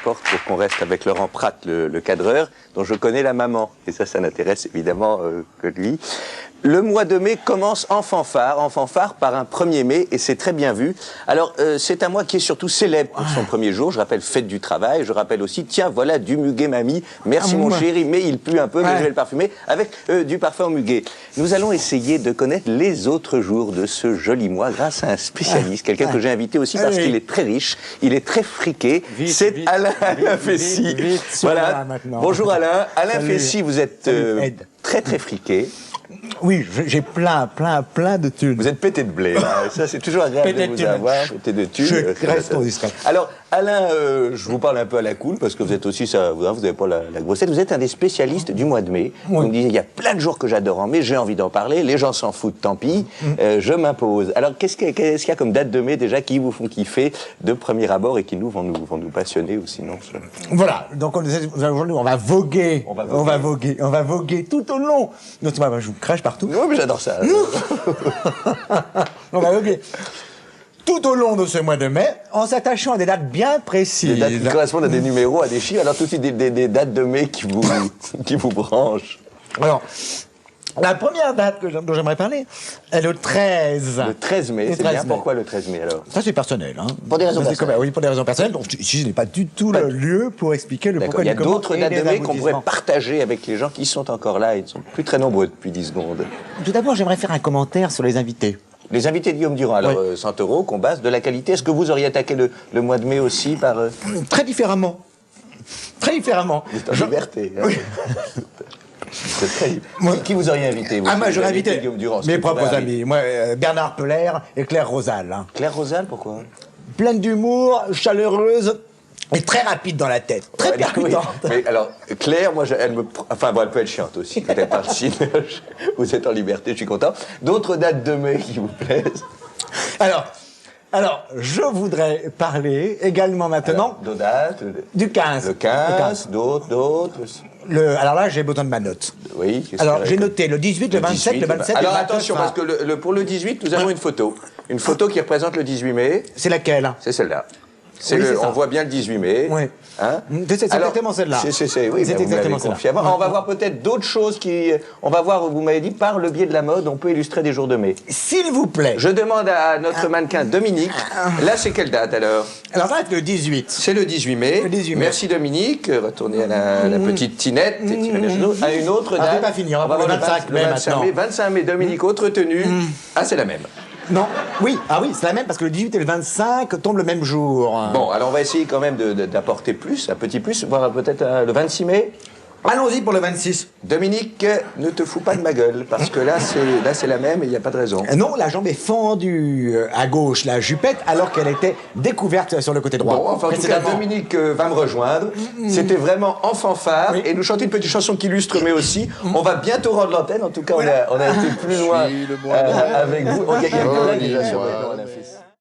porte pour qu'on reste avec Laurent Pratt, le cadreur, dont je connais la maman. Et ça n'intéresse évidemment que lui. Le mois de mai commence en fanfare par un 1er mai, et c'est très bien vu. Alors, c'est un mois qui est surtout célèbre pour son premier jour. Je rappelle fête du travail. Je rappelle aussi, tiens, voilà du muguet mamie. Merci mon chéri, mais il pue un peu, mais je vais le parfumer avec du parfum au muguet. Nous allons essayer de connaître les autres jours de ce joli mois grâce à un spécialiste, quelqu'un que j'ai invité aussi parce qu'il est très riche, il est très friqué. C'est Alain Fessy. Voilà. Bonjour Alain. Alain Fessy, vous êtes très friqué. Oui, j'ai plein de thunes. Vous êtes pété de blé, là. Ça c'est toujours agréable de vous avoir, pété de thunes. Je reste trop discret. Alors, Alain, je vous parle un peu à la cool, parce que vous êtes aussi, ça, vous n'avez pas la grossette, vous êtes un des spécialistes du mois de mai. Vous me disiez, il y a plein de jours que j'adore en mai, j'ai envie d'en parler, les gens s'en foutent, tant pis, je m'impose. Alors, qu'est-ce qu'il y a comme date de mai, déjà, qui vous font kiffer de premier abord et qui vont nous passionner, ou sinon... Voilà, donc aujourd'hui, on va voguer tout au long. Donc, je vous crèche partout. Oui, mais j'adore ça. On va voguer tout au long de ce mois de mai, en s'attachant à des dates bien précises. Des dates qui correspondent à des numéros, à des chiffres, alors tout de suite des dates de mai qui vous branchent. Alors, la première date dont j'aimerais parler est le 13. Le 13 mai, c'est bien. Pourquoi le 13 mai alors? Ça c'est personnel. Hein. Pour des raisons personnelles. Oui, pour des raisons personnelles. Donc ici, je n'ai pas du tout le lieu pour expliquer le pourquoi du comment. Il y a d'autres dates de mai qu'on pourrait aboutissement. Partager avec les gens qui sont encore là. Ils ne sont plus très nombreux depuis 10 secondes. Tout d'abord, j'aimerais faire un commentaire sur les invités. Les invités de Guillaume Durand, alors 100 €, qu'on base de la qualité. Est-ce que vous auriez attaqué le mois de mai aussi par... Très différemment. Très différemment. Vous êtes en liberté. Hein. Oui. C'est très... Qui vous auriez invité vous, moi j'aurais invité Guillaume Durand, mes propres amis. Moi, Bernard Peller et Claire Rosal. Hein. Claire Rosal, pourquoi? Pleine d'humour, chaleureuse et très rapide dans la tête. Très percutante. Oui. Mais alors, Claire, moi, elle peut être chiante aussi. Quand elle parle cinoche, vous êtes en liberté, je suis content. D'autres dates de mai qui vous plaisent? Alors, je voudrais parler également maintenant du 15. Le 15, d'autres. Alors là, j'ai besoin de ma note. Oui. Alors, j'ai noté le 18, le 27, le 27, alors, le 29. attention, parce que pour le 18, nous avons une photo. Une photo qui représente le 18 mai. C'est laquelle? C'est celle-là. On voit bien le 18 mai. Oui. Hein? C'est exactement celle-là. Oui, c'est exactement celle-là. On va voir peut-être d'autres choses on va voir, vous m'avez dit, par le biais de la mode, on peut illustrer des jours de mai. S'il vous plaît. Je demande à notre mannequin Dominique. Là, c'est quelle date alors? Alors ça va être le 18. C'est le 18 mai. Le 18 mai. Merci Dominique. Retournez à la petite Tinette. À une autre date. On ne peut pas finir. On va voir le 25 mai maintenant. 25 mai, Dominique, autre tenue. Ah, c'est la même. Non, oui, c'est la même parce que le 18 et le 25 tombent le même jour. Bon, alors on va essayer quand même d'apporter plus, un petit plus, voire peut-être le 26 mai. Allons-y pour le 26. Dominique, ne te fous pas de ma gueule, parce que là c'est la même et il n'y a pas de raison. Non, la jambe est fendue à gauche, la jupette, alors qu'elle était découverte sur le côté droit. Bon, enfin, en tout cas, Dominique va me rejoindre. C'était vraiment en fanfare. Et nous chanter une petite chanson qui illustre, mais aussi, on va bientôt rendre l'antenne. En tout cas, on a été plus loin avec vous. Il y a quelqu'un là déjà sur le fils.